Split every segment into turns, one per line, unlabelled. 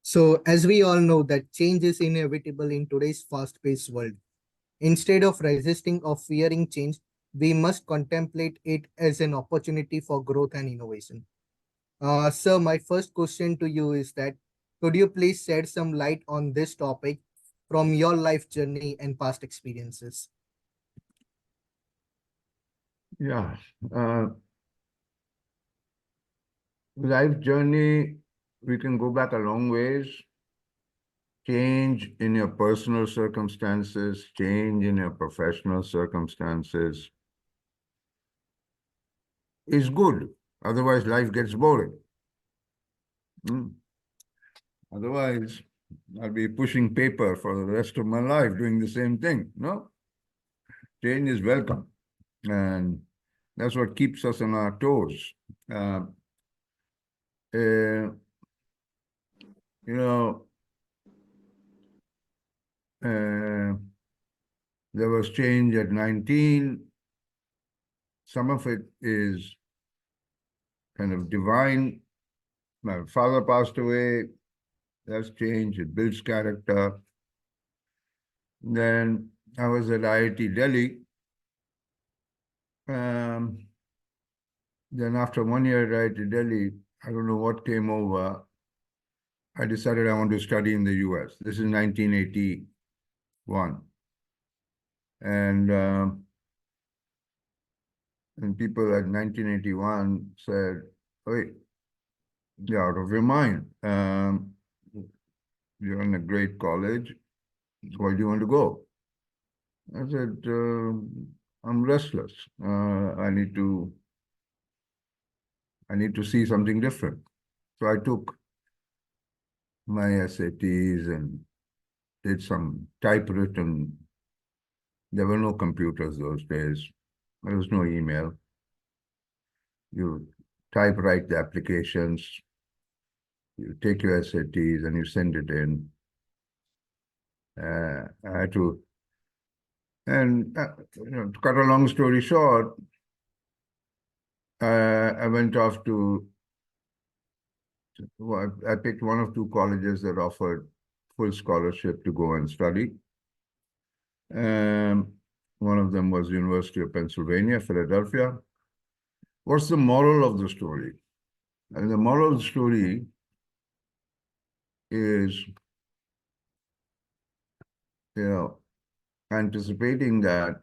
So, as we all know, that change is inevitable in today's fast-paced world. Instead of resisting or fearing change, we must contemplate it as an opportunity for growth and innovation. Sir, my first question to you is that could you please shed some light on this topic from your life journey and past experiences?
Yeah. Life journey, we can go back a long ways. Change in your personal circumstances, change in your professional circumstances is good. Otherwise, life gets boring. Otherwise, I'll be pushing paper for the rest of my life doing the same thing. No? Change is welcome. And that's what keeps us on our toes. Uh, uh, you know, there was change at 19. Some of it is kind of divine. My father passed away. That's change. It builds character. Then I was at IIT Delhi. Then after 1 year at IIT Delhi, I don't know what came over. I decided I want to study in the US. This is 1981. And people at 1981 said, wait, you're out of your mind. You're in a great college. Where do you want to go? I said, I'm restless. I need to see something different. So I took my SATs and did some typewritten. There were no computers those days. There was no email. You typewrite the applications, you take your SATs and you send it in. I had to, and to cut a long story short, I went off to, I picked one of two colleges that offered full scholarship to go and study. One of them was University of Pennsylvania, Philadelphia. What's the moral of the story? And the moral of the story is, anticipating that,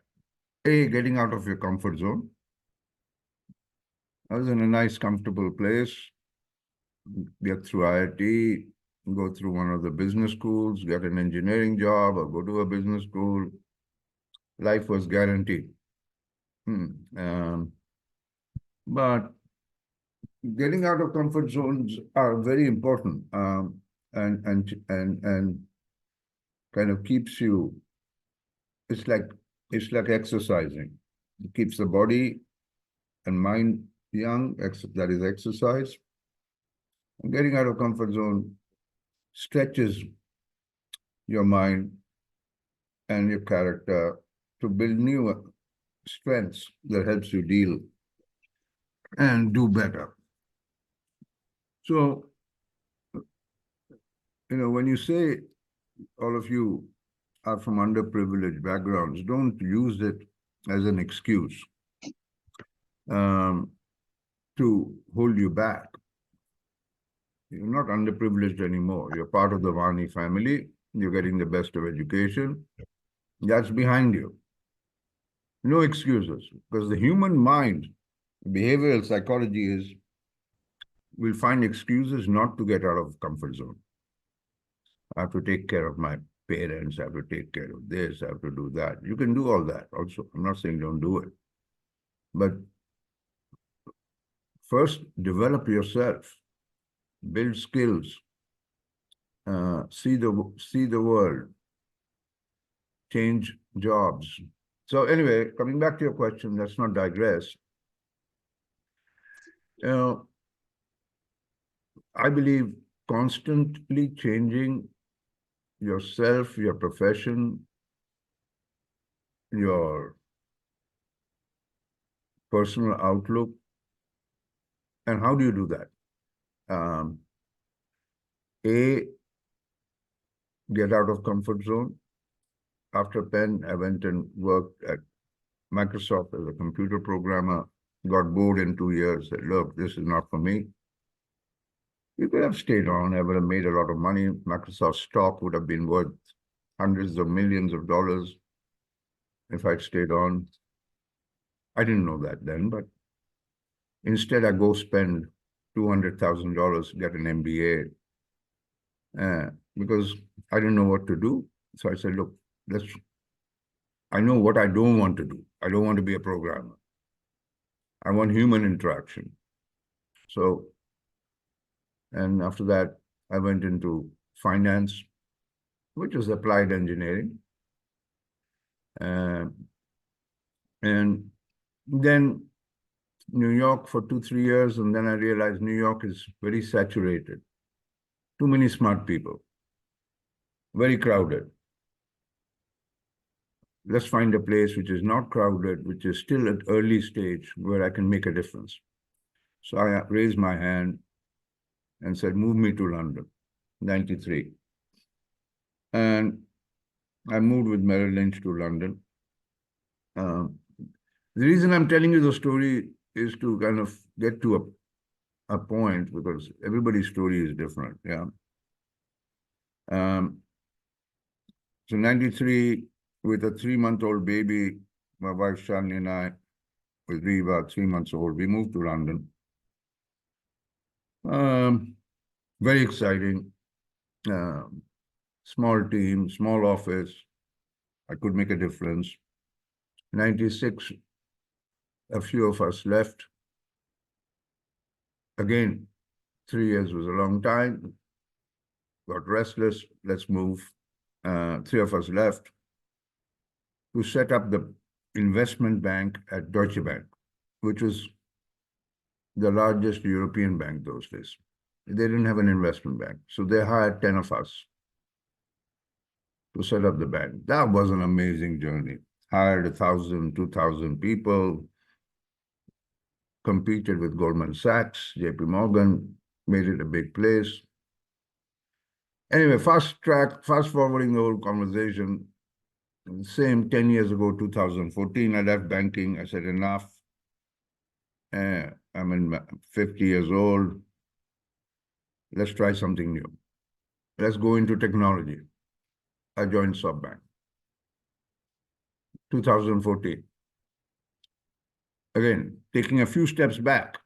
getting out of your comfort zone. I was in a nice, comfortable place, get through IIT, go through one of the business schools, get an engineering job, or go to a business school. Life was guaranteed. But getting out of comfort zones are very important, and kind of keeps you. It's like exercising. It keeps the body and mind young. That is exercise. And getting out of comfort zone stretches your mind and your character to build new strengths that helps you deal and do better. So, when you say all of you are from underprivileged backgrounds, don't use it as an excuse to hold you back. You're not underprivileged anymore. You're part of the Vani family. You're getting the best of education. That's behind you. No excuses, because the human mind, behavioral psychology is, will find excuses not to get out of comfort zone. I have to take care of my parents, I have to take care of this, I have to do that. You can do all that also. I'm not saying don't do it. But first, develop yourself, build skills, see the world, change jobs. So anyway, coming back to your question, let's not digress. I believe constantly changing yourself, your profession, your personal outlook. And how do you do that? get out of comfort zone. After Penn, I went and worked at Microsoft as a computer programmer, got bored in 2 years, said, look, this is not for me. You could have stayed on, I would have made a lot of money. Microsoft stock would have been worth hundreds of millions of dollars if I'd stayed on. I didn't know that then, but instead I go spend $200,000 to get an MBA because I didn't know what to do. So I said, look, I know what I don't want to do. I don't want to be a programmer. I want human interaction. So, and after that, I went into finance, which was applied engineering. And then New York for 2-3 years, and then I realized New York is very saturated. Too many smart people, very crowded. Let's find a place which is not crowded, which is still at early stage where I can make a difference. So I raised my hand and said, move me to London, 93. And I moved with Merrill Lynch to London. The reason I'm telling you the story is to kind of get to a point, because everybody's story is different. Yeah. So 93, with a 3-month-old baby, my wife Shalini and I, with Reva, 3 months old, we moved to London. Very exciting. Small team, small office. I could make a difference. 96, a few of us left. Again, 3 years was a long time. Got restless, let's move. 3 of us left to set up the investment bank at Deutsche Bank, which was the largest European bank those days. They didn't have an investment bank, so they hired 10 of us to set up the bank. That was an amazing journey. Hired 1,000, 2,000 people, competed with Goldman Sachs, JP Morgan, made it a big place. Anyway, fast forwarding the whole conversation, same 10 years ago, 2014, I left banking. I said, enough. I'm 50 years old. Let's try something new. Let's go into technology. I joined SoftBank, 2014. Again, taking a few steps back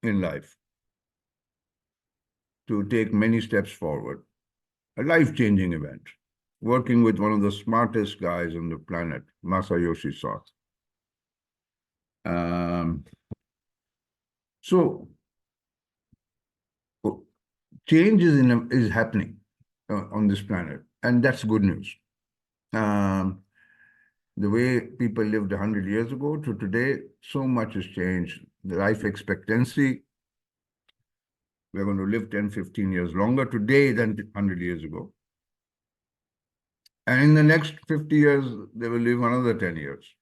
in life to take many steps forward. A life-changing event. Working with one of the smartest guys on the planet, Masayoshi Son. So change is happening on this planet, and that's good news. The way people lived 100 years ago to today, so much has changed. The life expectancy, we're going to live 10, 15 years longer today than 100 years ago. And in the next 50 years, they will live another 10 years.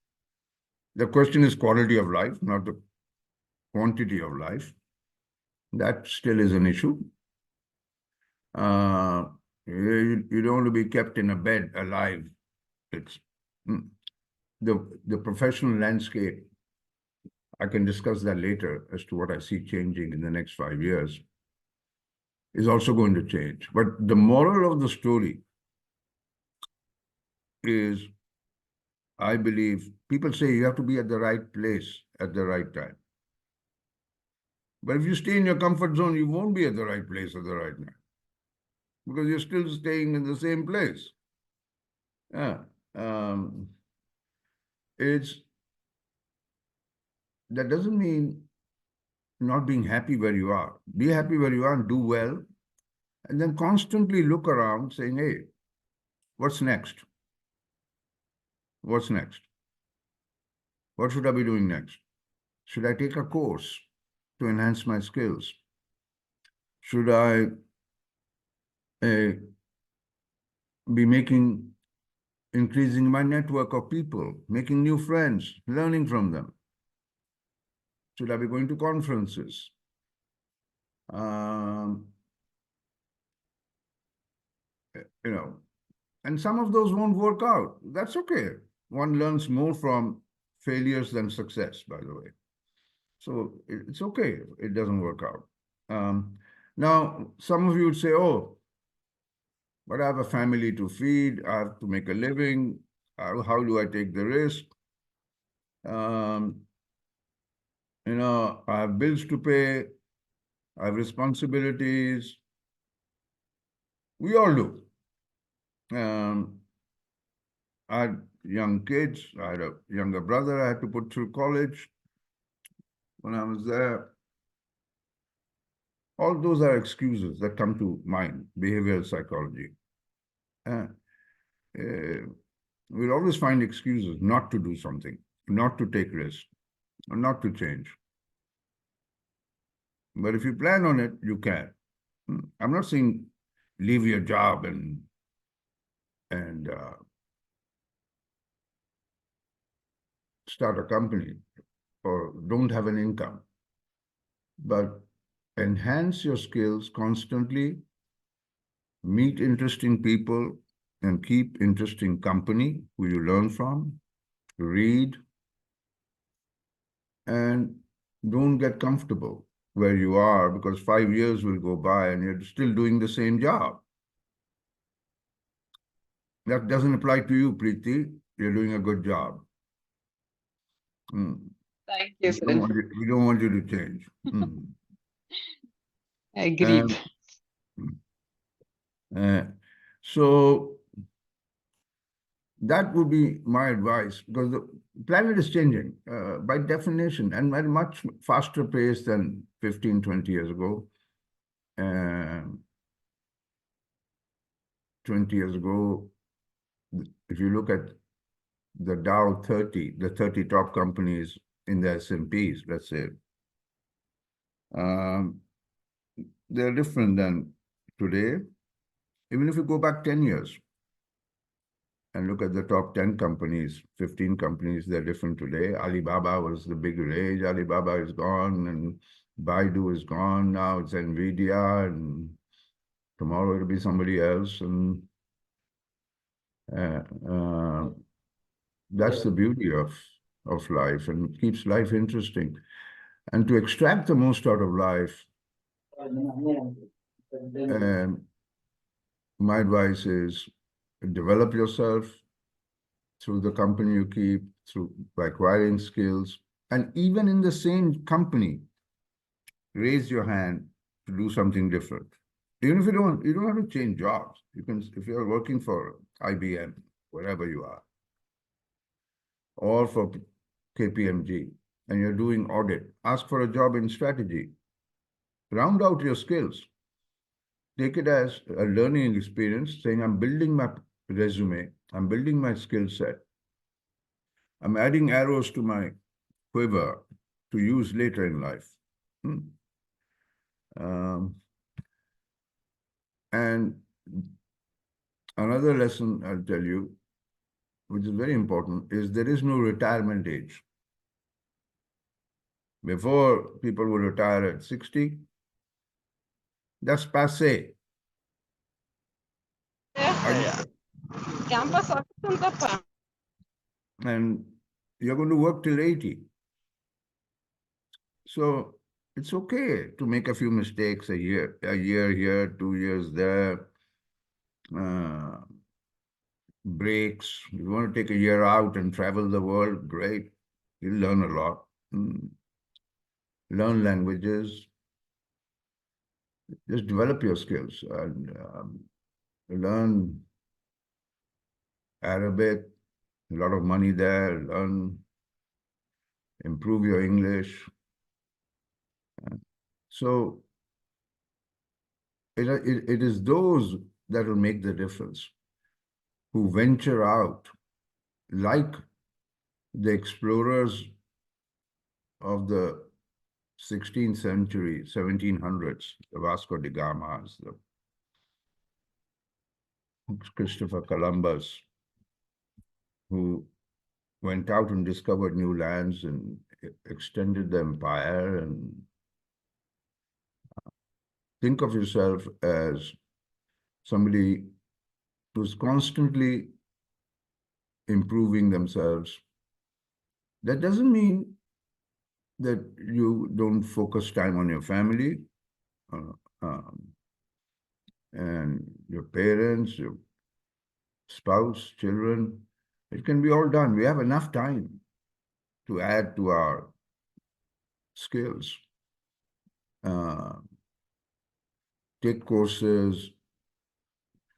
The question is quality of life, not the quantity of life. That still is an issue. You don't want to be kept in a bed alive. It's the professional landscape. I can discuss that later as to what I see changing in the next 5 years is also going to change. But the moral of the story is, I believe, people say you have to be at the right place at the right time. But if you stay in your comfort zone, you won't be at the right place at the right time, because you're still staying in the same place. Yeah. That doesn't mean not being happy where you are. Be happy where you are and do well, and then constantly look around saying, hey, what's next? What's next? What should I be doing next? Should I take a course to enhance my skills? Should I be increasing my network of people, making new friends, learning from them? Should I be going to conferences? you know, and some of those won't work out. That's okay. One learns more from failures than success, by the way. So it's okay if it doesn't work out. Now, some of you would say, oh, but I have a family to feed, I have to make a living. How do I take the risk? Um, I have bills to pay, I have responsibilities. We all do. Um, I had young kids. I had a younger brother I had to put through college when I was there. All those are excuses that come to mind, behavioral psychology. Uh, uh, we'll always find excuses not to do something, not to take risks, or not to change. But if you plan on it, you can. I'm not saying leave your job and start a company or don't have an income, but enhance your skills constantly, meet interesting people, and keep interesting company who you learn from, read, and don't get comfortable where you are because 5 years will go by and you're still doing the same job. That doesn't apply to you, Preeti. You're doing a good job. Mm.
Thank you, sir.
We don't want you to change. Mm.
Agreed.
And uh, so that would be my advice because the planet is changing by definition and at a much faster pace than 15, 20 years ago. Uh, 20 years ago, if you look at the Dow 30, the 30 top companies in the S&Ps, let's say, um, they're different than today. Even if you go back 10 years and look at the top 10 companies, 15 companies, they're different today. Alibaba was the big rage. Alibaba is gone and Baidu is gone. Now it's Nvidia and tomorrow it'll be somebody else. And uh, uh, that's the beauty of life and keeps life interesting. And to extract the most out of life, um, my advice is develop yourself through the company you keep, through by acquiring skills, and even in the same company, raise your hand to do something different. Even if you don't have to change jobs. You can, if you're working for IBM, wherever you are, or for KPMG, and you're doing audit, ask for a job in strategy. Round out your skills. Take it as a learning experience, saying, I'm building my resume, I'm building my skill set, I'm adding arrows to my quiver to use later in life. Um, and another lesson I'll tell you, which is very important, is there is no retirement age. Before people would retire at 60, that's passé.
Campus
And you're going to work till 80. So it's okay to make a few mistakes a year here, 2 years there. Breaks. You want to take a year out and travel the world, great. You'll learn a lot. Learn languages. Just develop your skills and learn Arabic. A lot of money there. Learn, improve your English. So it is those that will make the difference who venture out like the explorers of the 16th century, 1700s, the Vasco da Gamas, the Christopher Columbus, who went out and discovered new lands and extended the empire. And think of yourself as somebody who's constantly improving themselves. That doesn't mean that you don't focus time on your family uh, um, and your parents, your spouse, children. It can be all done. We have enough time to add to our skills, uh, take courses,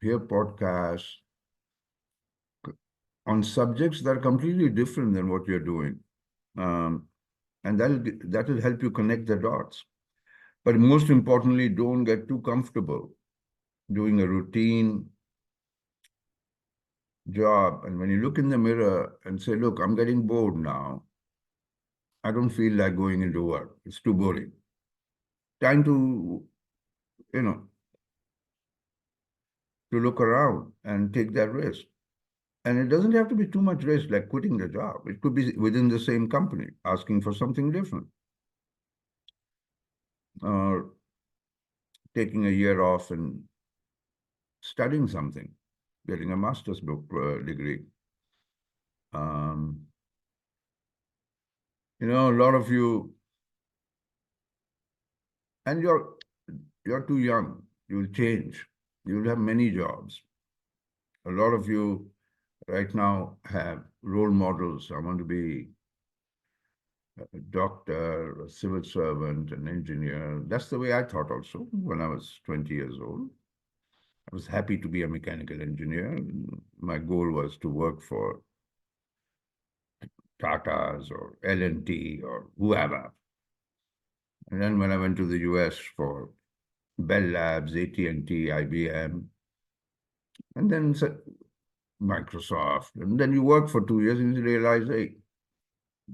hear podcasts on subjects that are completely different than what you're doing. Um, and that'll help you connect the dots. But most importantly, don't get too comfortable doing a routine job. And when you look in the mirror and say, look, I'm getting bored now. I don't feel like going into work. It's too boring. Time you know, to look around and take that risk. And it doesn't have to be too much risk, like quitting the job. It could be within the same company, asking for something different, or taking a year off and studying something, getting a master's degree. Um, a lot of you, and you're too young. You'll change. You'll have many jobs. A lot of you right now have role models. I want to be a doctor, a civil servant, an engineer. That's the way I thought also when I was 20 years old. I was happy to be a mechanical engineer. My goal was to work for Tata's or L&T or whoever. And then when I went to the US for Bell Labs, AT&T, IBM, and then Microsoft, and then you work for 2 years and you realize, hey,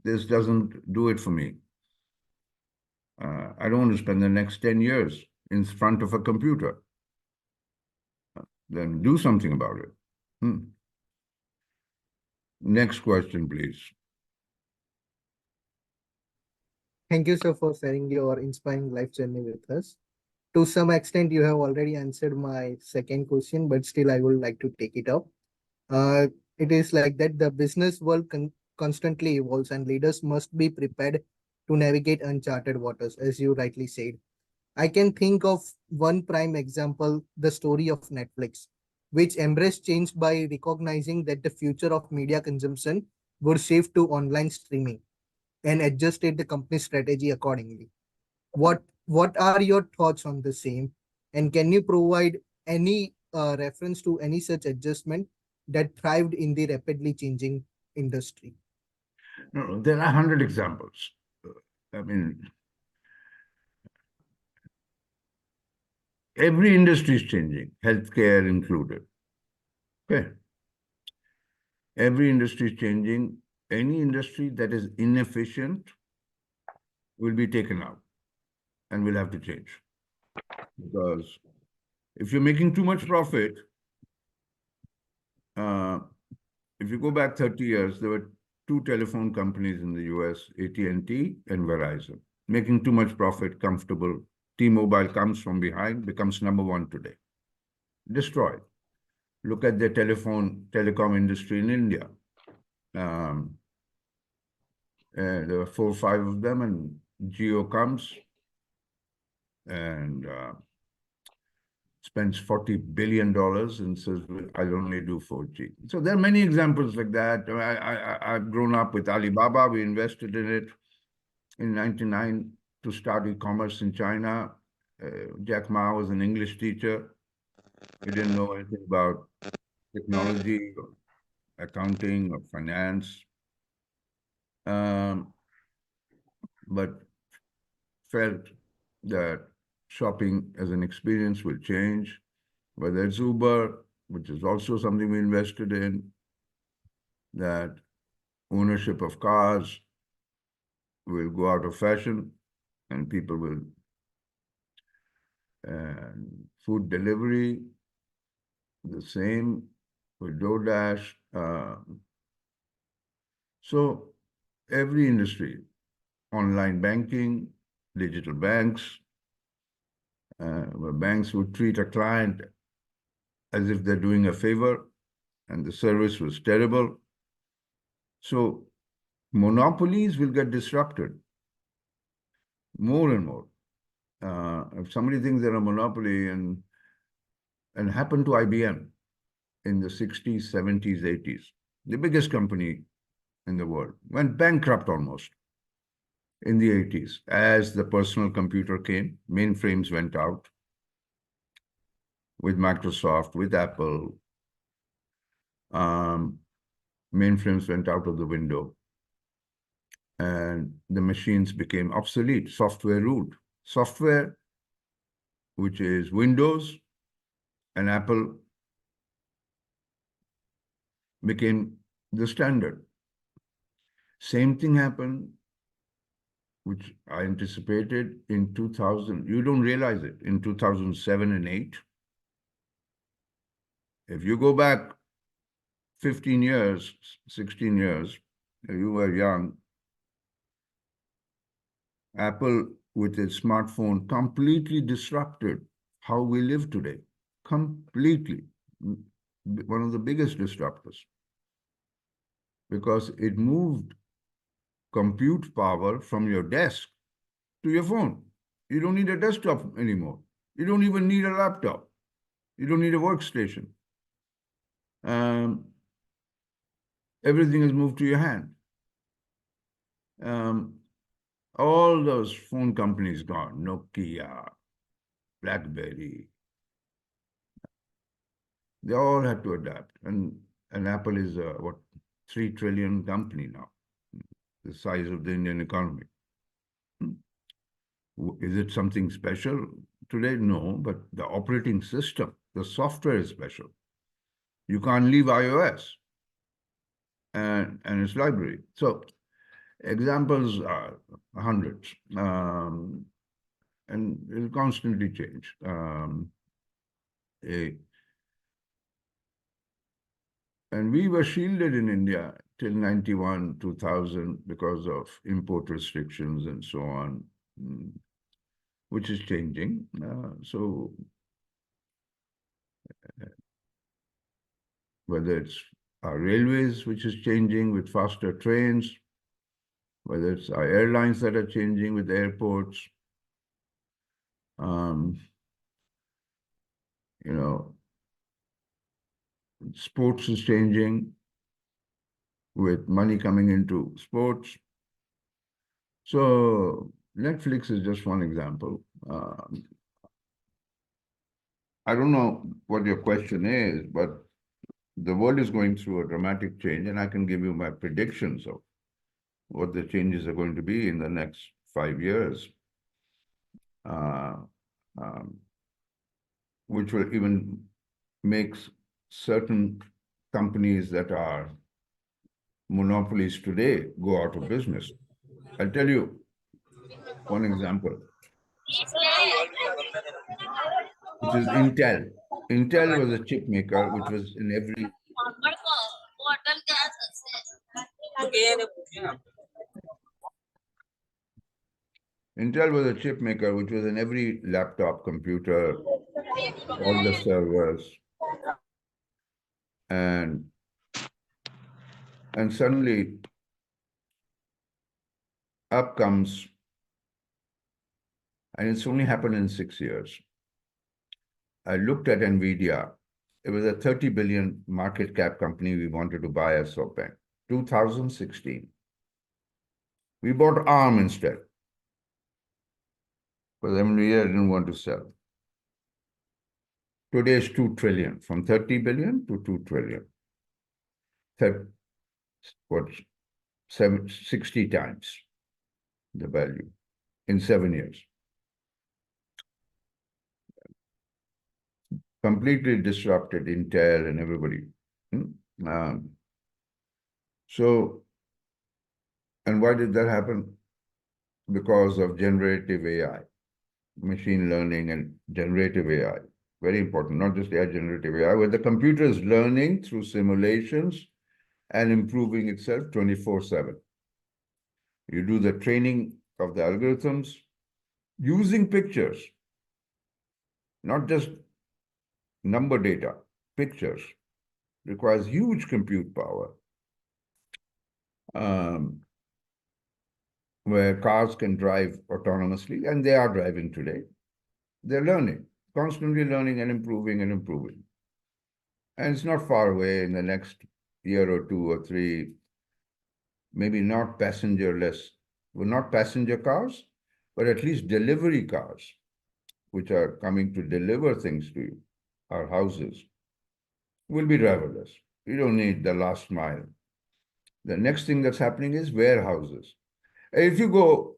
this doesn't do it for me. I don't want to spend the next 10 years in front of a computer. Then do something about it. Next question, please.
Thank you, sir, for sharing your inspiring life journey with us. To some extent, you have already answered my second question, but still, I would like to take it up. Uh, it is like that the business world constantly evolves, and leaders must be prepared to navigate uncharted waters, as you rightly said. I can think of one prime example, the story of Netflix, which embraced change by recognizing that the future of media consumption would shift to online streaming and adjusted the company strategy accordingly. What are your thoughts on the same? And can you provide any reference to any such adjustment that thrived in the rapidly changing industry?
No, there are 100 examples. I mean, every industry is changing, healthcare included. Okay. Every industry is changing. Any industry that is inefficient will be taken out and will have to change. Because if you're making too much profit, uh, if you go back 30 years, there were two telephone companies in the US, AT&T and Verizon, making too much profit, comfortable. T-Mobile comes from behind, becomes number one today. Destroyed. Look at the telecom industry in India. There were 4 or 5 of them, and Jio comes and spends $40 billion and says, I'll only do 4G. So there are many examples like that. I've grown up with Alibaba. We invested in it in 99 to start e-commerce in China. Jack Ma was an English teacher. He didn't know anything about technology, or accounting, or finance. But felt that shopping as an experience will change, whether it's Uber, which is also something we invested in, that ownership of cars will go out of fashion and people will, and food delivery, the same with DoorDash. So every industry, online banking, digital banks, where banks would treat a client as if they're doing a favor, and the service was terrible. So monopolies will get disrupted more and more. If somebody thinks they're a monopoly, and happened to IBM in the 60s, 70s, 80s, the biggest company in the world, went bankrupt almost in the 80s. As the personal computer came, mainframes went out with Microsoft, with Apple. Mainframes went out of the window, and the machines became obsolete. Software ruled. Software, which is Windows and Apple, became the standard. Same thing happened, which I anticipated in 2000. You don't realize it. In 2007 and 8, if you go back 15 years, 16 years, you were young, Apple, with its smartphone, completely disrupted how we live today. Completely. One of the biggest disruptors. Because it moved compute power from your desk to your phone. You don't need a desktop anymore. You don't even need a laptop. You don't need a workstation. Everything is moved to your hand. All those phone companies gone, Nokia, BlackBerry, they all had to adapt. And Apple is a, what, 3 trillion company now, the size of the Indian economy. Is it something special today? No, but the operating system, the software is special. You can't leave iOS and its library. So examples are hundreds, and it'll constantly change. And we were shielded in India till 91, 2000 because of import restrictions and so on, which is changing. So whether it's our railways, which is changing with faster trains, whether it's our airlines that are changing with airports, you know, sports is changing with money coming into sports. So Netflix is just one example. I don't know what your question is, but the world is going through a dramatic change, and I can give you my predictions of what the changes are going to be in the next 5 years, which will even make certain companies that are monopolies today go out of business. I'll tell you one example, which is Intel. Intel was a chip maker which was in every Intel was a chip maker which was in every laptop, computer, all the servers, and suddenly up comes, and it's only happened in 6 years. I looked at NVIDIA. It was a 30 billion market cap company we wanted to buy as SoftBank. 2016. We bought ARM instead, because NVIDIA didn't want to sell. Today is 2 trillion, from 30 billion to 2 trillion. What, 60 times the value in 7 years. Completely disrupted Intel and everybody. So, and why did that happen? Because of generative AI, machine learning and generative AI. Very important, not just AI, generative AI, where the computer is learning through simulations and improving itself 24/7. You do the training of the algorithms using pictures, not just number data. pictures requires huge compute power, where cars can drive autonomously, and they are driving today. They're learning, constantly learning and improving and improving. And it's not far away in the next year or 2 or 3, maybe not passengerless, well, not passenger cars, but at least delivery cars, which are coming to deliver things to you, our houses, will be driverless. You don't need the last mile. The next thing that's happening is warehouses. If you go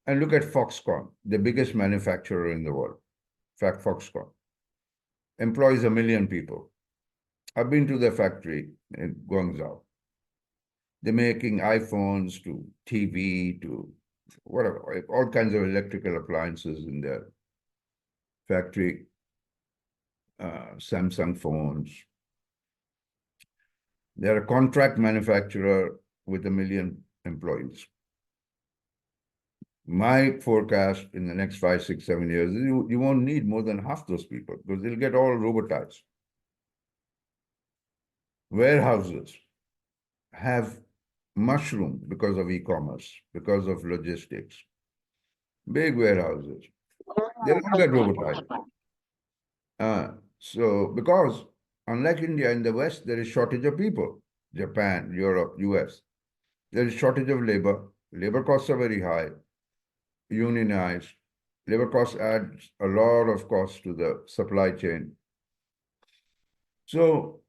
and look at Foxconn, the biggest manufacturer in the world, in fact, Foxconn employs 1 million people. I've been to their factory in Guangzhou. They're making iPhones to TV to whatever, all kinds of electrical appliances in their factory, Samsung phones. They're a contract manufacturer with 1 million employees. My forecast in the next 5, 6, 7 years, you won't need more than half those people because they'll get all robotized. Warehouses have mushroomed because of e-commerce, because of logistics. Big warehouses, they don't get robotized. So because unlike India, in the West, there is shortage of people. Japan, Europe, US, there is shortage of labor. Labor costs are very high, unionized. Labor costs adds a lot of costs to the supply chain. So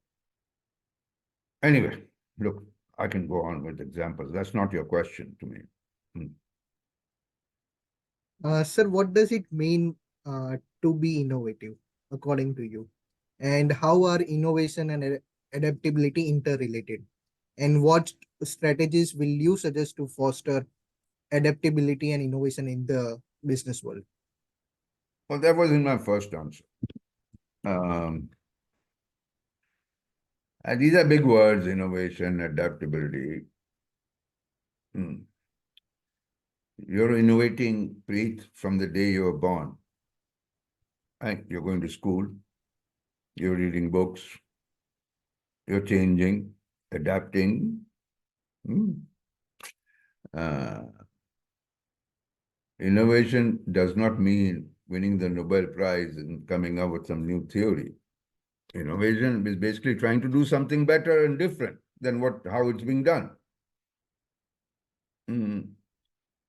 anyway, look, I can go on with examples. That's not your question to me.
Sir, what does it mean to be innovative, according to you? And how are innovation and adaptability interrelated? And what strategies will you suggest to foster adaptability and innovation in the business world?
Well, that was in my first answer. And these are big words, innovation, adaptability. You're innovating, Preet, from the day you were born. Right? You're going to school, you're reading books, you're changing, adapting. Innovation does not mean winning the Nobel Prize and coming up with some new theory. Innovation is basically trying to do something better and different than how it's being done.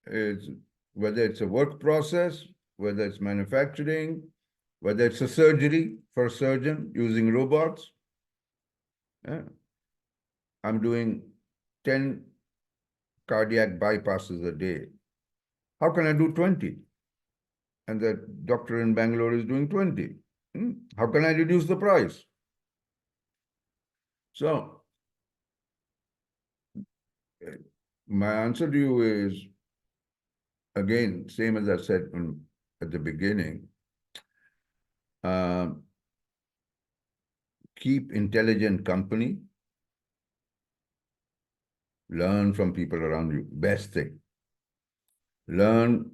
It's, whether it's a work process, whether it's manufacturing, whether it's a surgery for a surgeon using robots. I'm doing 10 cardiac bypasses a day. How can I do 20? And the doctor in Bangalore is doing 20. How can I reduce the price? So, my answer to you is, again, same as I said at the beginning, keep intelligent company, learn from people around you, best thing. Learn,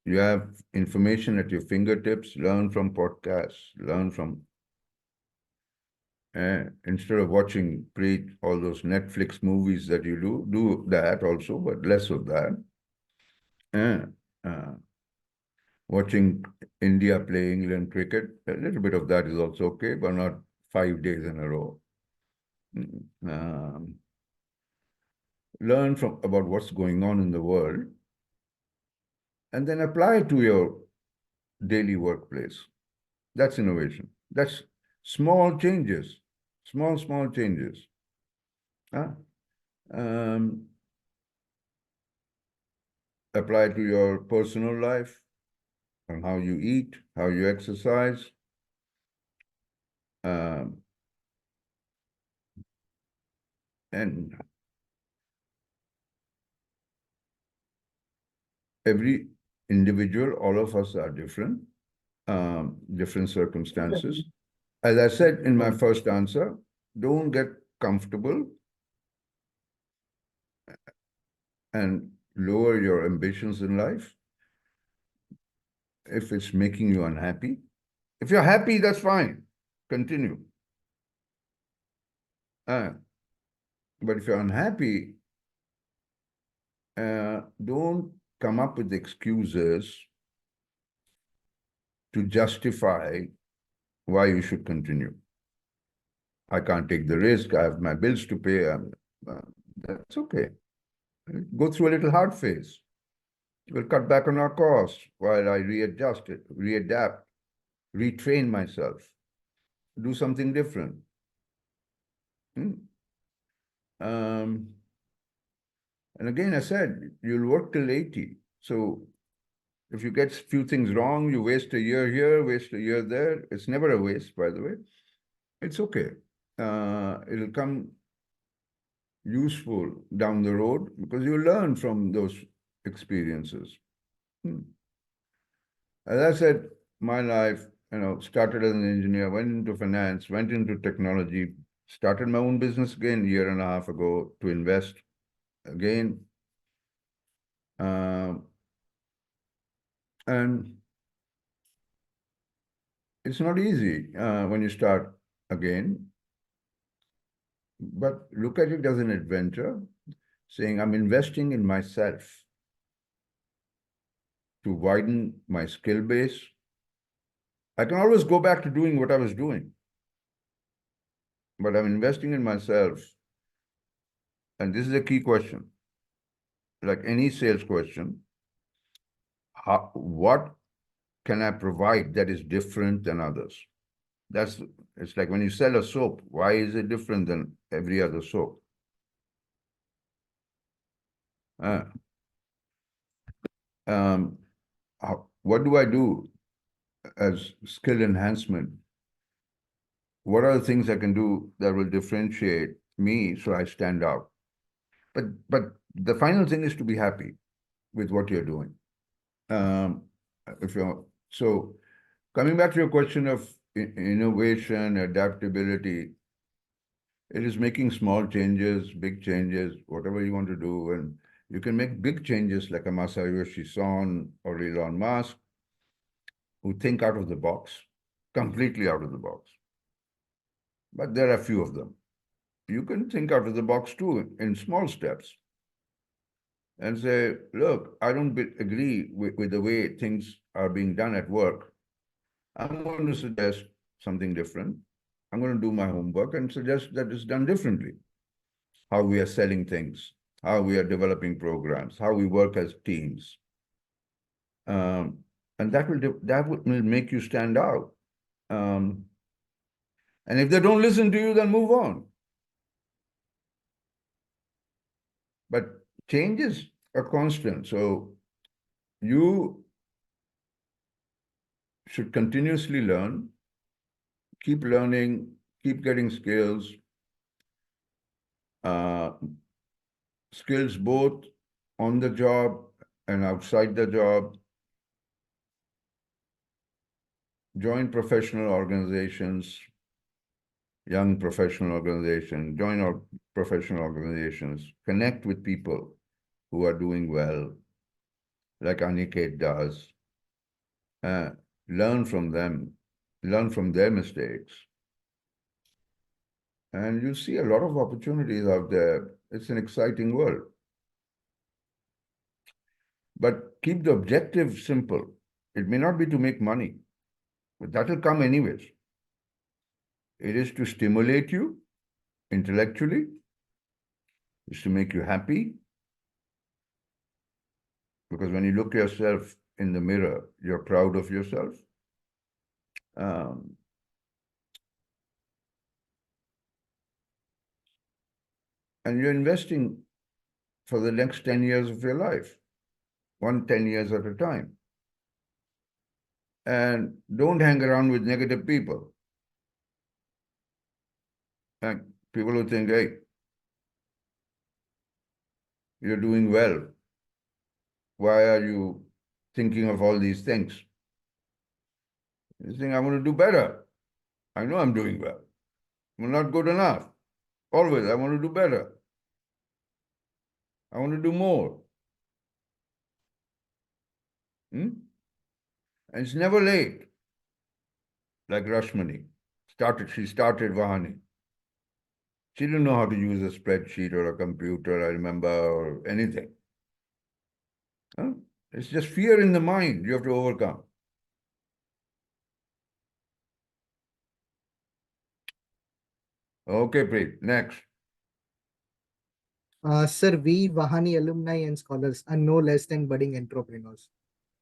you have information at your fingertips, learn from podcasts, learn from, instead of watching all those Netflix movies that you do that also, but less of that. Watching India play England cricket, a little bit of that is also okay, but not 5 days in a row. Learn about what's going on in the world, and then apply it to your daily workplace. That's innovation. That's small changes, small changes. Apply to your personal life, on how you eat, how you exercise. And every individual, all of us are different, different circumstances. As I said in my first answer, don't get comfortable and lower your ambitions in life if it's making you unhappy. If you're happy, that's fine. Continue. Uh, but if you're unhappy, don't come up with excuses to justify why you should continue. I can't take the risk. I have my bills to pay. Uh, that's okay. Go through a little hard phase. We'll cut back on our costs while I readjust it, readapt, retrain myself, do something different. Hmm? Um, and again, I said, you'll work till 80. So if you get few things wrong, you waste a year here, waste a year there. It's never a waste, by the way. It's okay. It'll come useful down the road because you learn from those experiences. Hmm. As I said, my life, started as an engineer, went into finance, went into technology, started my own business again a year and a half ago to invest again. Um, and it's not easy when you start again, but look at it as an adventure, saying I'm investing in myself to widen my skill base. I can always go back to doing what I was doing, but I'm investing in myself. And this is a key question, like any sales question. What can I provide that is different than others? It's like when you sell a soap, why is it different than every other soap? Uh, um, what do I do as skill enhancement? What are the things I can do that will differentiate me so I stand out? But the final thing is to be happy with what you're doing. Um, if you're so coming back to your question of innovation, adaptability, it is making small changes, big changes, whatever you want to do, and you can make big changes like a Masayoshi Son or Elon Musk, who think out of the box, completely out of the box. But there are a few of them. You can think out of the box too in small steps and say, look, I don't agree with the way things are being done at work. I'm going to suggest something different. I'm going to do my homework and suggest that it's done differently. How we are selling things, how we are developing programs, how we work as teams. And that will make you stand out. Um, and if they don't listen to you, then move on. But changes are constant. So you should continuously learn, keep learning, keep getting skills, uh, skills both on the job and outside the job. Join professional organizations, young professional organizations, join our professional organizations, connect with people who are doing well, like Aniket does, uh, learn from them, learn from their mistakes. And you see a lot of opportunities out there. It's an exciting world. But keep the objective simple. It may not be to make money, but that will come anyways. It is to stimulate you intellectually, is to make you happy. Because when you look yourself in the mirror, you're proud of yourself. Um, and you're investing for the next 10 years of your life, 10 years at a time. And don't hang around with negative people. And people who think, hey, you're doing well. Why are you thinking of all these things? You think, I want to do better. I know I'm doing well. I'm not good enough. Always, I want to do better. I want to do more. Hmm? And it's never late. Like Rashmani. She started Vahani. She didn't know how to use a spreadsheet or a computer, I remember, or anything. Huh? It's just fear in the mind you have to overcome. Okay, Preet, next.
Sir, we Vahani alumni and scholars are no less than budding entrepreneurs.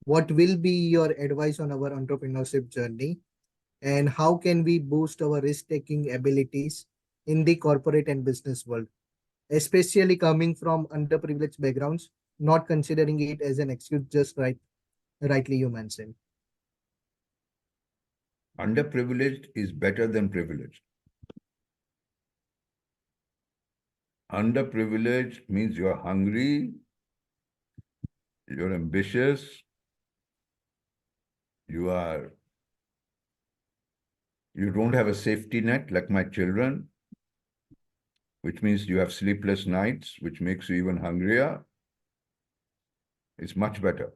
What will be your advice on our entrepreneurship journey, and how can we boost our risk-taking abilities in the corporate and business world, especially coming from underprivileged backgrounds, not considering it as an excuse, just rightly you mentioned.
Underprivileged is better than privileged. Underprivileged means you're hungry, you're ambitious, you are you don't have a safety net like my children, which means you have sleepless nights, which makes you even hungrier. It's much better.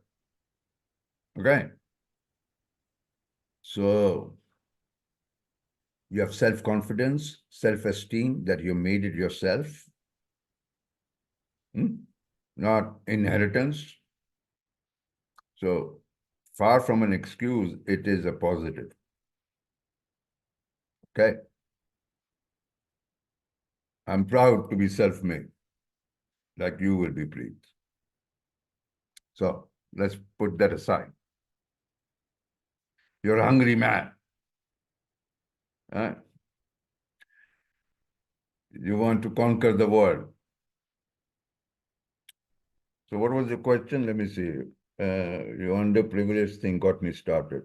Okay? So you have self-confidence, self-esteem that you made it yourself, not inheritance. So far from an excuse, it is a positive. Okay? I'm proud to be self-made, like you will be, pleased. So let's put that aside. You're a hungry man. You want to conquer the world. So what was the question? Let me see. Your underprivileged thing got me started.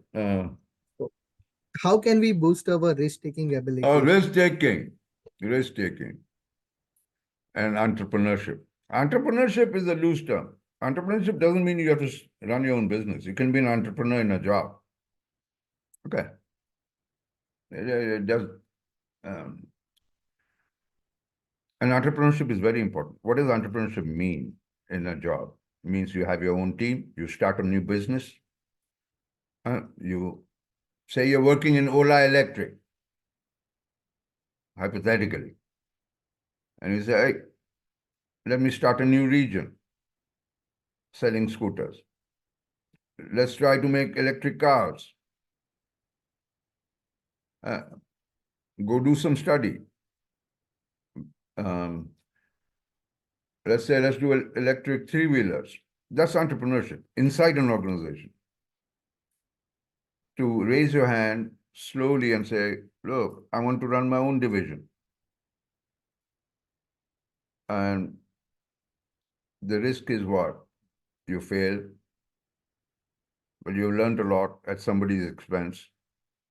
How can we boost our risk-taking
Oh,
abilities?
risk-taking, and entrepreneurship. Entrepreneurship is a loose term. Entrepreneurship doesn't mean you have to run your own business. You can be an entrepreneur in a job. Okay. It does. Um, and entrepreneurship is very important. What does entrepreneurship mean in a job? It means you have your own team. You start a new business. You say you're working in Ola Electric, hypothetically, and you say, hey, let me start a new region selling scooters. Let's try to make electric cars. Go do some study. Let's say let's do electric three-wheelers. That's entrepreneurship inside an organization. To raise your hand slowly and say, look, I want to run my own division. And the risk is what? You fail, but you've learned a lot at somebody's expense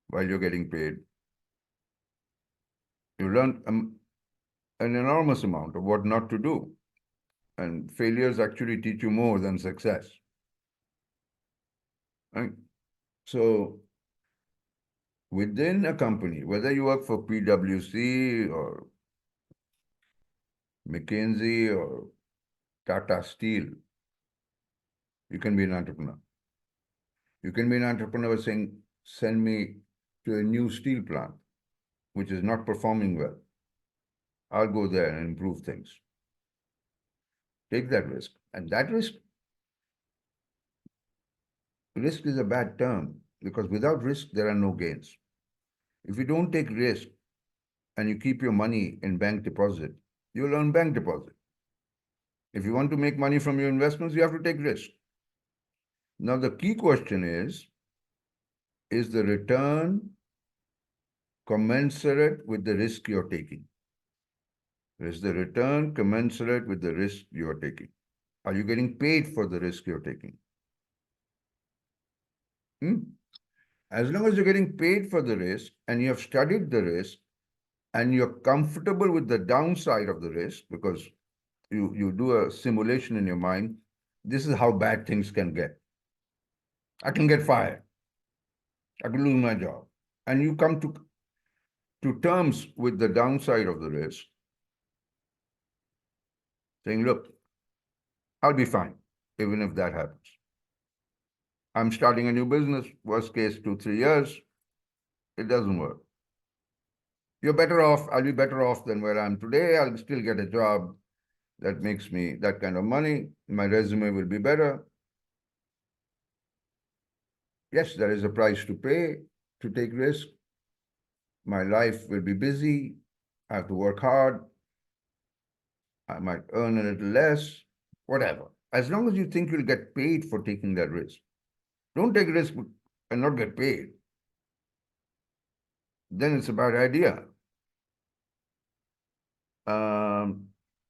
while you're getting paid. You learn an enormous amount of what not to do. And failures actually teach you more than success. Right? So within a company, whether you work for PwC or McKinsey or Tata Steel, you can be an entrepreneur. You can be an entrepreneur saying, send me to a new steel plant, which is not performing well. I'll go there and improve things. Take that risk. And that risk is a bad term because without risk, there are no gains. If you don't take risk and you keep your money in bank deposit, you'll earn bank deposit. If you want to make money from your investments, you have to take risk. Now, the key question is the return commensurate with the risk you're taking? Is the return commensurate with the risk you're taking? Are you getting paid for the risk you're taking? As long as you're getting paid for the risk and you have studied the risk and you're comfortable with the downside of the risk because you do a simulation in your mind, this is how bad things can get. I can get fired. I can lose my job. And you come to terms with the downside of the risk, saying, look, I'll be fine, even if that happens. I'm starting a new business, worst case, 2-3 years. It doesn't work. You're better off, I'll be better off than where I am today. I'll still get a job that makes me that kind of money. My resume will be better. Yes, there is a price to pay to take risk. My life will be busy. I have to work hard. I might earn a little less, whatever. As long as you think you'll get paid for taking that risk. Don't take risk and not get paid. Then it's a bad idea.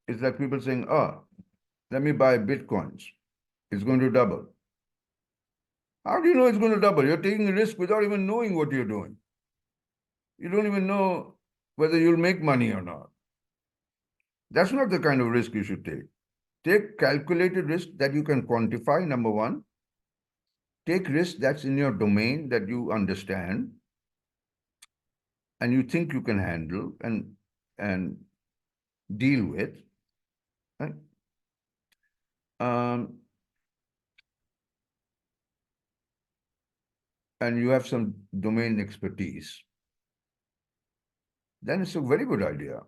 It's like people saying, oh, let me buy Bitcoins. It's going to double. How do you know it's going to double? You're taking a risk without even knowing what you're doing. You don't even know whether you'll make money or not. That's not the kind of risk you should take. Take calculated risk that you can quantify, number one. Take risk that's in your domain that you understand and you think you can handle and deal with. Right? And you have some domain expertise, then it's a very good idea.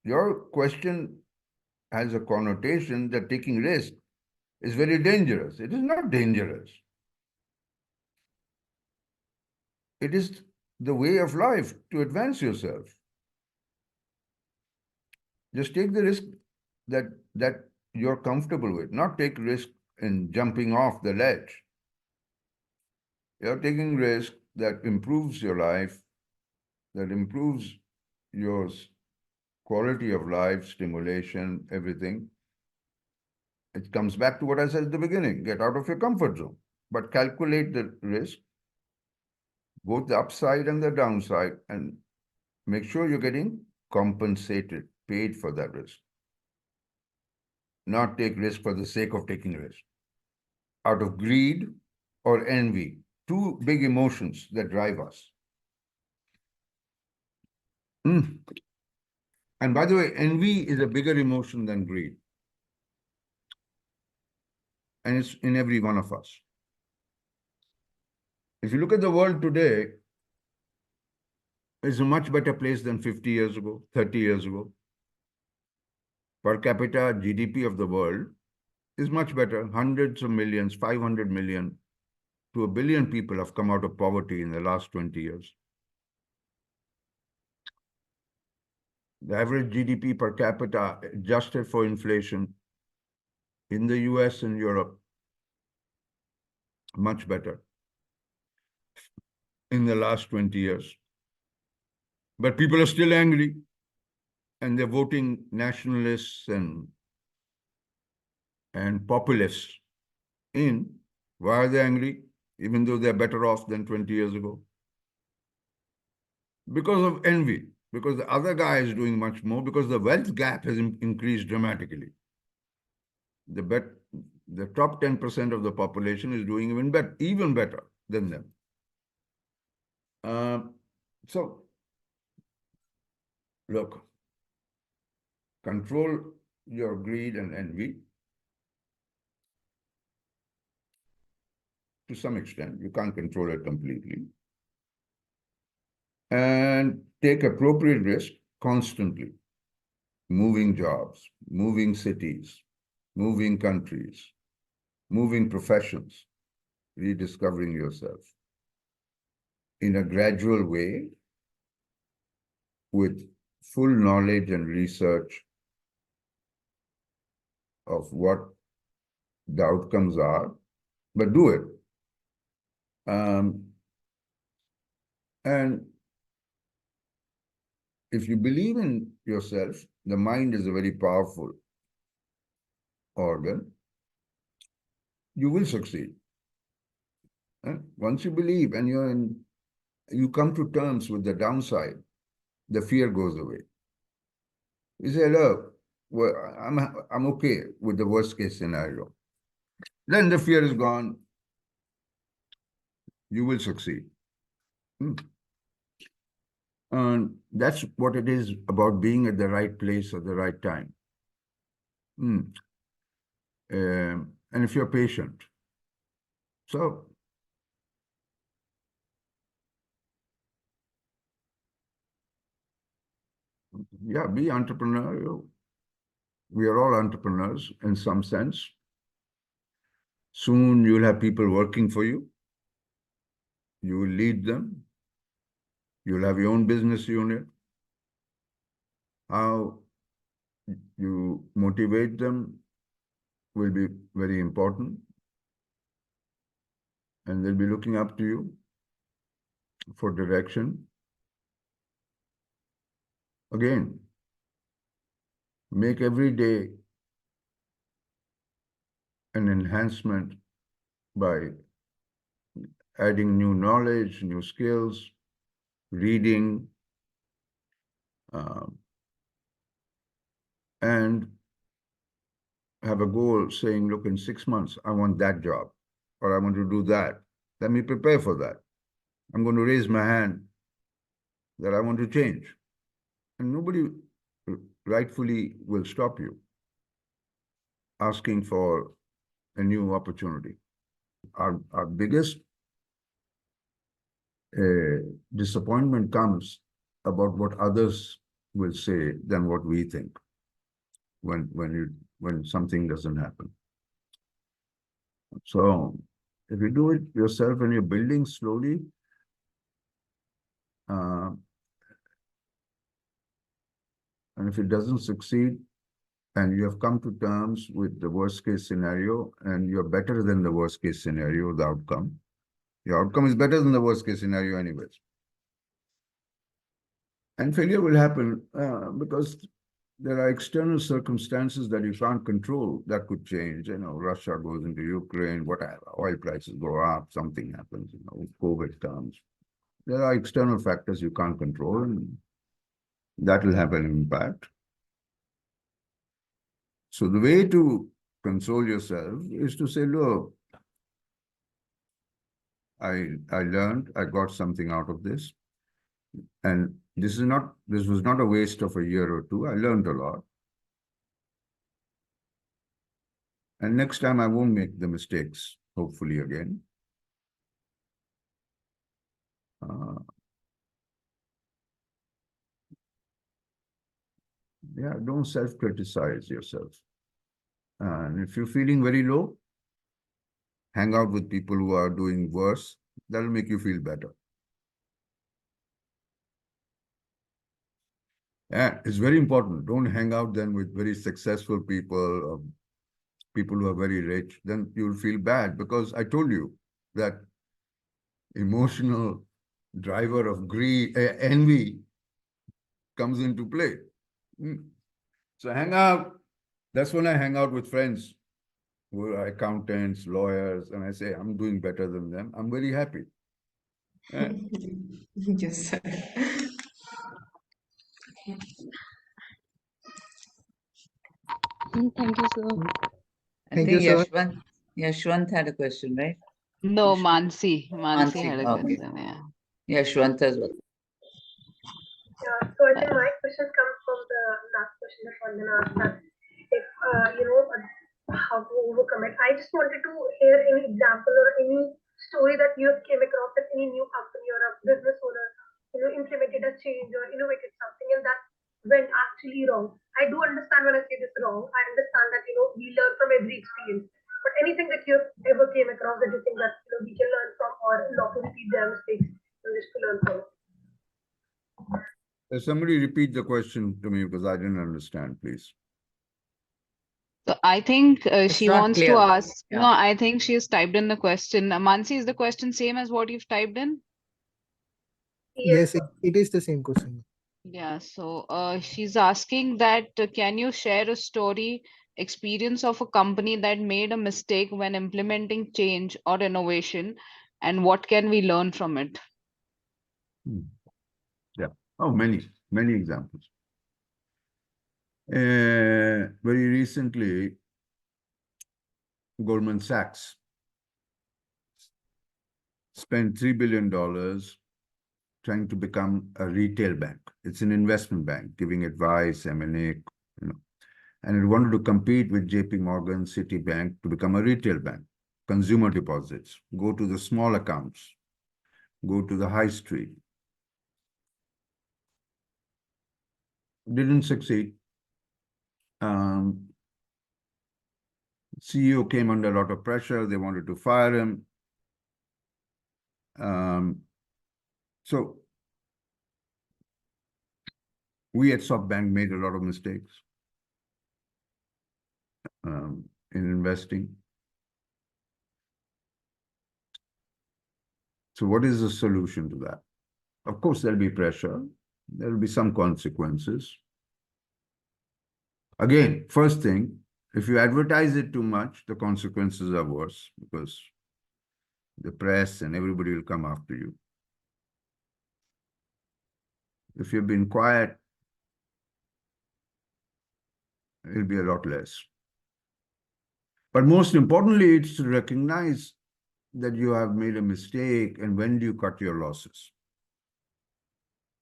Your question has a connotation that taking risk is very dangerous. It is not dangerous. It is the way of life to advance yourself. Just take the risk that you're comfortable with, not take risk in jumping off the ledge. You're taking risk that improves your life, that improves your quality of life, stimulation, everything. It comes back to what I said at the beginning. Get out of your comfort zone, but calculate the risk, both the upside and the downside, and make sure you're getting compensated, paid for that risk. Not take risk for the sake of taking risk. Out of greed or envy, two big emotions that drive us. And by the way, envy is a bigger emotion than greed. And it's in every one of us. If you look at the world today, it's a much better place than 50 years ago, 30 years ago. Per capita GDP of the world is much better. Hundreds of millions, 500 million to a billion people have come out of poverty in the last 20 years. The average GDP per capita, adjusted for inflation, in the US and Europe, much better in the last 20 years. But people are still angry, and they're voting nationalists and populists in. Why are they angry, even though they're better off than 20 years ago? Because of envy, because the other guy is doing much more, because the wealth gap has increased dramatically. The top 10% of the population is doing even better than them. So, look, control your greed and envy to some extent. You can't control it completely. And take appropriate risk constantly. Moving jobs, moving cities, moving countries, moving professions, rediscovering yourself in a gradual way with full knowledge and research of what the outcomes are, but do it. And if you believe in yourself, the mind is a very powerful organ, you will succeed. Once you believe and you come to terms with the downside, the fear goes away. You say, look, well, I'm okay with the worst case scenario. Then the fear is gone. You will succeed. And that's what it is about being at the right place at the right time. And if you're patient. So Yeah, be entrepreneurial. We are all entrepreneurs in some sense. Soon you'll have people working for you. You will lead them. You'll have your own business unit. How you motivate them will be very important. And they'll be looking up to you for direction. Again, make every day an enhancement by adding new knowledge, new skills, reading, and have a goal saying, look, in 6 months, I want that job, or I want to do that. Let me prepare for that. I'm going to raise my hand that I want to change. And nobody rightfully will stop you asking for a new opportunity. Our biggest disappointment comes about what others will say than what we think when something doesn't happen. So if you do it yourself and you're building slowly, and if it doesn't succeed, and you have come to terms with the worst case scenario, and you're better than the worst case scenario, the outcome. Your outcome is better than the worst case scenario anyways. And failure will happen because there are external circumstances that you can't control that could change. You know, Russia goes into Ukraine, whatever, oil prices go up, something happens, you know, COVID comes. There are external factors you can't control, and that will have an impact. So the way to console yourself is to say, look, I learned, I got something out of this. And this was not a waste of a year or two. I learned a lot. And next time I won't make the mistakes, hopefully again. Yeah, don't self-criticize yourself. And if you're feeling very low, hang out with people who are doing worse. That'll make you feel better. Yeah, it's very important. Don't hang out then with very successful people, people who are very rich. Then you'll feel bad because I told you that emotional driver of greed, envy comes into play. So hang out. That's when I hang out with friends who are accountants, lawyers, and I say, I'm doing better than them. I'm very happy. Yeah.
Yes, sir.
Thank you, sir.
I
Thank
think
you, sir.
Yashwant had a question, right?
No, Mansi had a
Okay.
question. Yeah.
Yashwant as well.
Yeah, so I think my question comes from the last question that Vandana asked, that if how to overcome it. I just wanted to hear any example or any story that you have came across that any new company or a business owner, implemented a change or innovated something and that went actually wrong. I do understand when I say this wrong. I understand that we learn from every experience. But anything that you have ever came across that you think that we can learn from or not to repeat their mistakes and just to learn from it.
Somebody repeat the question to me because I didn't understand, please.
So I think
It's
she
not
wants to
clear.
ask.
Yeah.
No, I think she's typed in the question. Mansi, is the question same as what you've typed in?
Yes, it is the same question.
Yeah. So she's asking that can you share a story, experience of a company that made a mistake when implementing change or innovation, and what can we learn from it?
Yeah. Oh, many examples. Very recently, Goldman Sachs spent $3 billion trying to become a retail bank. It's an investment bank, giving advice, M&A, and it wanted to compete with JP Morgan, Citibank to become a retail bank. Consumer deposits, go to the small accounts, go to the high street. didn't succeed. CEO came under a lot of pressure. They wanted to fire him. So we at SoftBank made a lot of mistakes in investing. So what is the solution to that? Of course, there'll be pressure. There'll be some consequences. Again, first thing, if you advertise it too much, the consequences are worse because the press and everybody will come after you. If you've been quiet, it'll be a lot less. But most importantly, it's to recognize that you have made a mistake and when do you cut your losses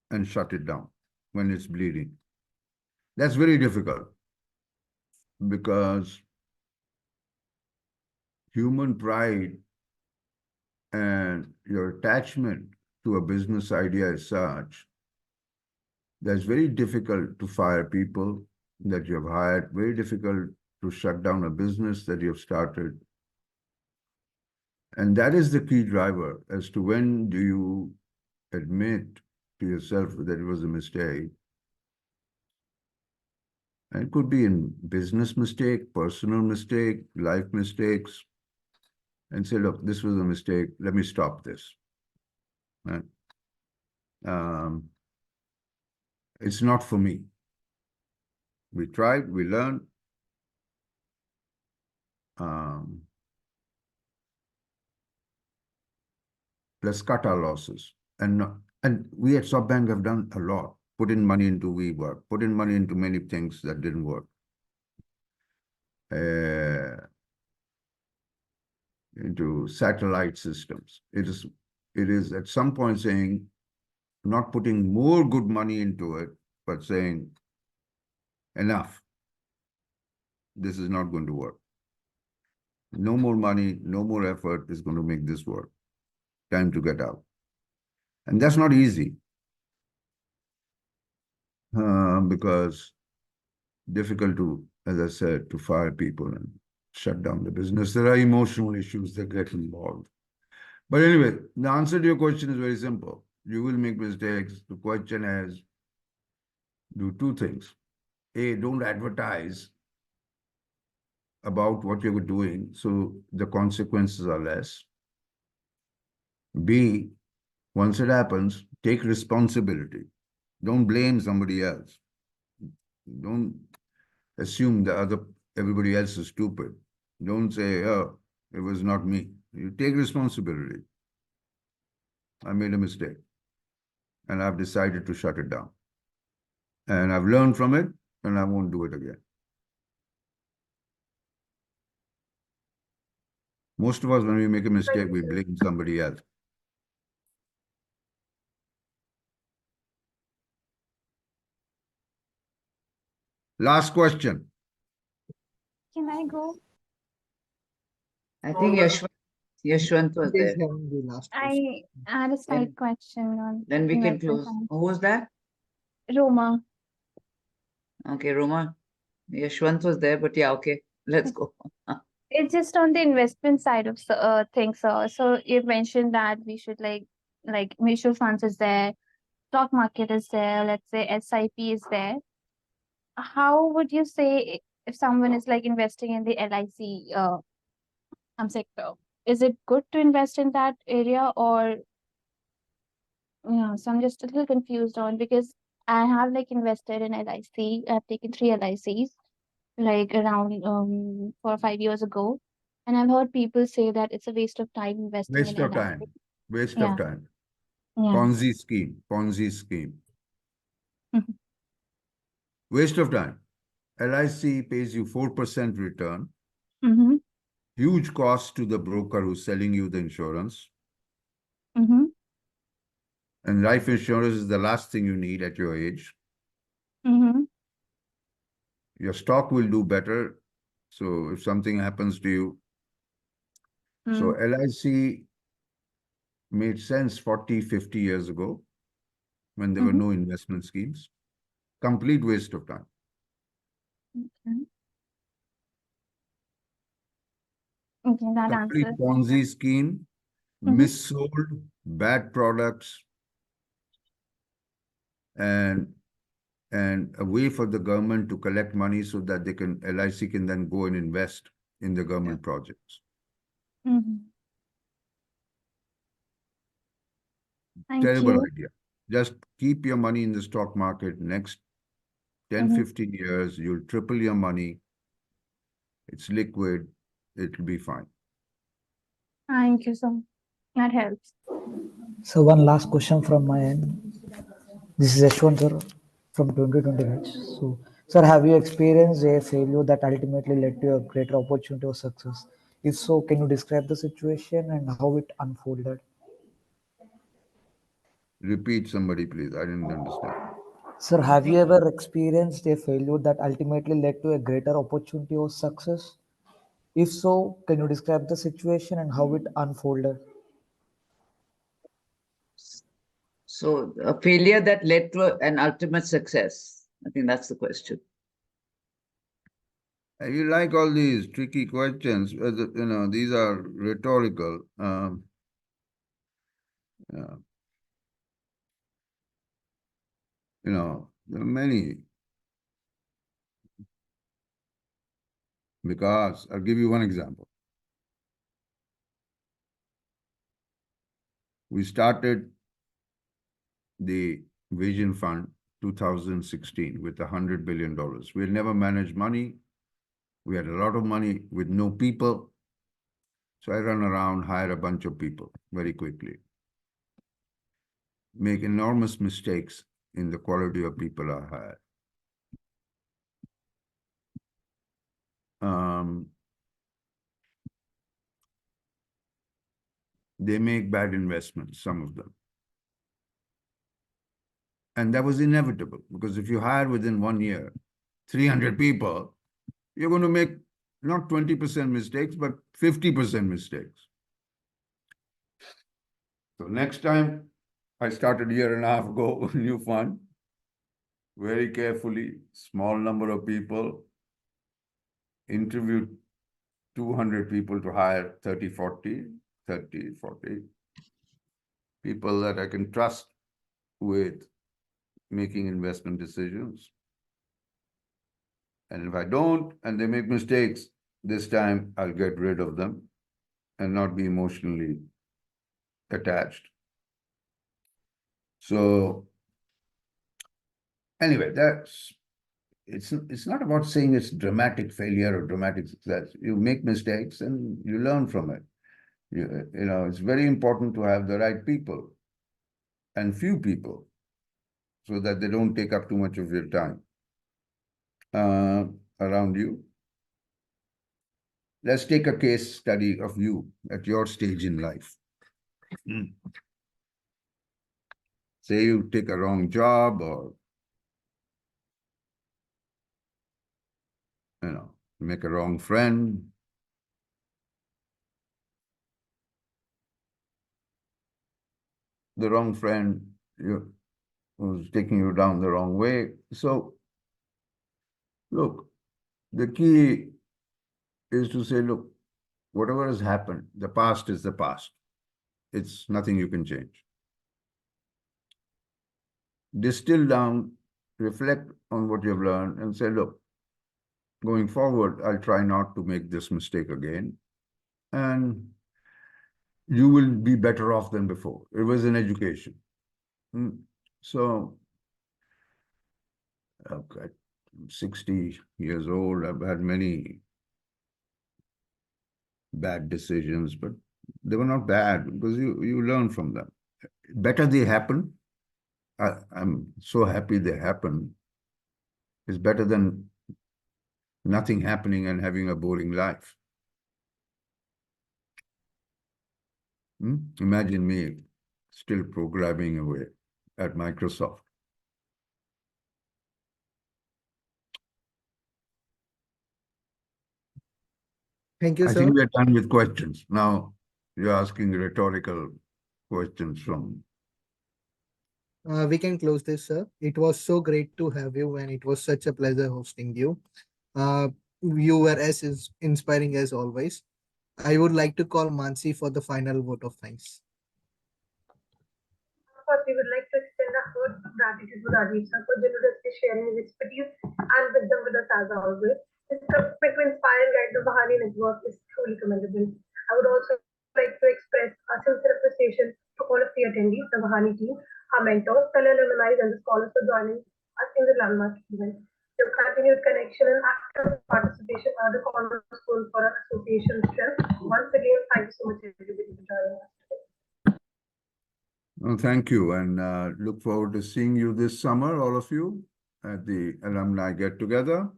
and shut it down when it's bleeding. That's very difficult because human pride and your attachment to a business idea is such that it's very difficult to fire people that you have hired, very difficult to shut down a business that you have started. And that is the key driver as to when do you admit to yourself that it was a mistake. And it could be in business mistake, personal mistake, life mistakes, and say, look, this was a mistake. Let me stop this. Right? It's not for me. We tried, we learned. Let's cut our losses. And we at SoftBank have done a lot. Put in money into WeWork, put in money into many things that didn't work. Into satellite systems. It is at some point saying, not putting more good money into it, but saying, enough. This is not going to work. No more money, no more effort is going to make this work. Time to get out. And that's not easy. Because difficult to, as I said, to fire people and shut down the business. There are emotional issues that get involved. But anyway, the answer to your question is very simple. You will make mistakes. The question is, do two things. A, don't advertise about what you're doing, so the consequences are less. B, once it happens, take responsibility. Don't blame somebody else. Don't assume that everybody else is stupid. Don't say, oh, it was not me. You take responsibility. I made a mistake. And I've decided to shut it down. And I've learned from it, and I won't do it again. Most of us, when we make a mistake, we blame somebody else. Last question.
Can I go?
I think Yashwant was
Please
there.
have the last question.
I had a side question on
Then we can
investment
close.
side.
Who was that?
Roma.
Okay, Roma. Yashwant was there, but yeah, okay. Let's go.
It's just on the investment side of things, sir. So you mentioned that we should like mutual funds is there, stock market is there, let's say SIP is there. How would you say if someone is like investing in the LIC sector, is it good to invest in that area or so I'm just a little confused on because I have like invested in LIC. I've taken 3 LICs like around 4 or 5 years ago. And I've heard people say that it's a waste of time investing
Waste
in
of
LIC.
time. Waste
Yeah.
of time.
Yeah.
Ponzi scheme. Ponzi scheme.
Mhm.
Waste of time. LIC pays you 4% return.
Mm-hmm.
Huge cost to the broker who's selling you the insurance.
Mm-hmm.
And life insurance is the last thing you need at your age.
Mm-hmm.
Your stock will do better. So if something happens to you. So LIC made sense 40, 50 years ago when there were
Mm-hmm.
no investment schemes. Complete waste of time.
Okay. Okay, that
Complete
answers.
Ponzi scheme, missold, bad products, and a way for the government to collect money so that they can, LIC can then go and invest in the government projects.
Thank
Terrible
you.
idea. Just keep your money in the stock market. Next 10, 15 years, you'll triple your money. It's liquid. It'll be fine.
Thank you so much. That helps.
So one last question from my end. This is Yashwant sir from 2020 batch. So, sir, have you experienced a failure that ultimately led to a greater opportunity or success? If so, can you describe the situation and how it unfolded?
Repeat, somebody, please. I didn't understand.
Sir, have you ever experienced a failure that ultimately led to a greater opportunity or success? If so, can you describe the situation and how it unfolded?
So a failure that led to an ultimate success. I think that's the question.
You like all these tricky questions. These are rhetorical. There are many. Because I'll give you one example. We started the Vision Fund 2016 with $100 billion. We never managed money. We had a lot of money with no people. So I run around, hire a bunch of people very quickly. Make enormous mistakes in the quality of people I hire. They make bad investments, some of them. And that was inevitable because if you hire within 1 year 300 people, you're going to make not 20% mistakes, but 50% mistakes. So next time, I started a year and a half ago, new fund, very carefully, small number of people, interviewed 200 people to hire 30, 40 people that I can trust with making investment decisions. And if I don't, and they make mistakes, this time I'll get rid of them and not be emotionally attached. So anyway, it's not about saying it's dramatic failure or dramatic success. You make mistakes and you learn from it. It's very important to have the right people and few people so that they don't take up too much of your time around you. Let's take a case study of you at your stage in life. Say you take a wrong job or, make a wrong friend. The wrong friend was taking you down the wrong way. So, look, the key is to say, look, whatever has happened, the past is the past. It's nothing you can change. Distill down, reflect on what you've learned and say, look, going forward, I'll try not to make this mistake again. And you will be better off than before. It was an education. So, okay, I'm 60 years old. I've had many bad decisions, but they were not bad because you learn from them. Better they happen. I'm so happy they happen. It's better than nothing happening and having a boring life. Imagine me still programming away at Microsoft.
Thank you,
I
sir.
think we're done with questions. Now you're asking rhetorical questions from
We can close this, sir. It was so great to have you, and it was such a pleasure hosting you. Uh, you were as inspiring as always. I would like to call Mansi for the final vote of thanks.
Of course, we would like to extend our heartfelt gratitude to Rajiv sir for generously sharing his expertise and wisdom with us as always. His commitment to inspire and guide the Bahani network is truly commendable. I would also like to express our sincere appreciation to all of the attendees, the Bahani team, our mentors, fellow alumni, and the scholars for joining us in the landmark event. Your continued connection and active participation are the cornerstone for our association's strength. Once again, thank you so much, everybody, for joining us today.
Well, thank you, and look forward to seeing you this summer, all of you, at the alumni get-together.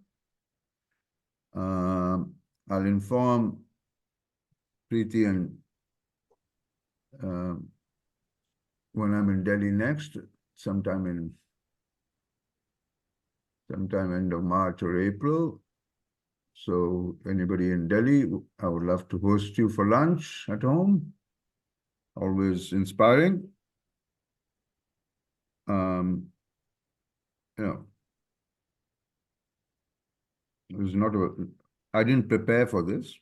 I'll inform Preeti and when I'm in Delhi next, sometime end of March or April. So anybody in Delhi, I would love to host you for lunch at home. Always inspiring. You know, it was not I didn't prepare for this.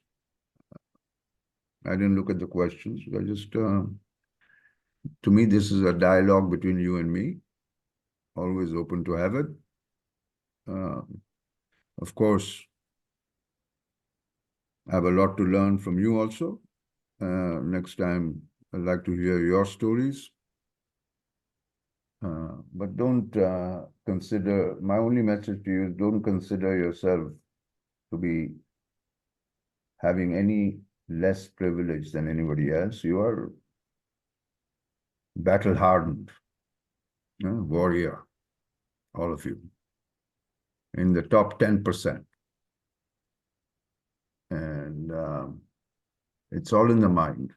I didn't look at the questions. I just, to me, this is a dialogue between you and me. Always open to have it. Of course, I have a lot to learn from you also. Next time, I'd like to hear your stories. But don't consider, my only message to you is don't consider yourself to be having any less privilege than anybody else. You are battle-hardened, warrior, all of you, in the top 10%. And it's all in the mind.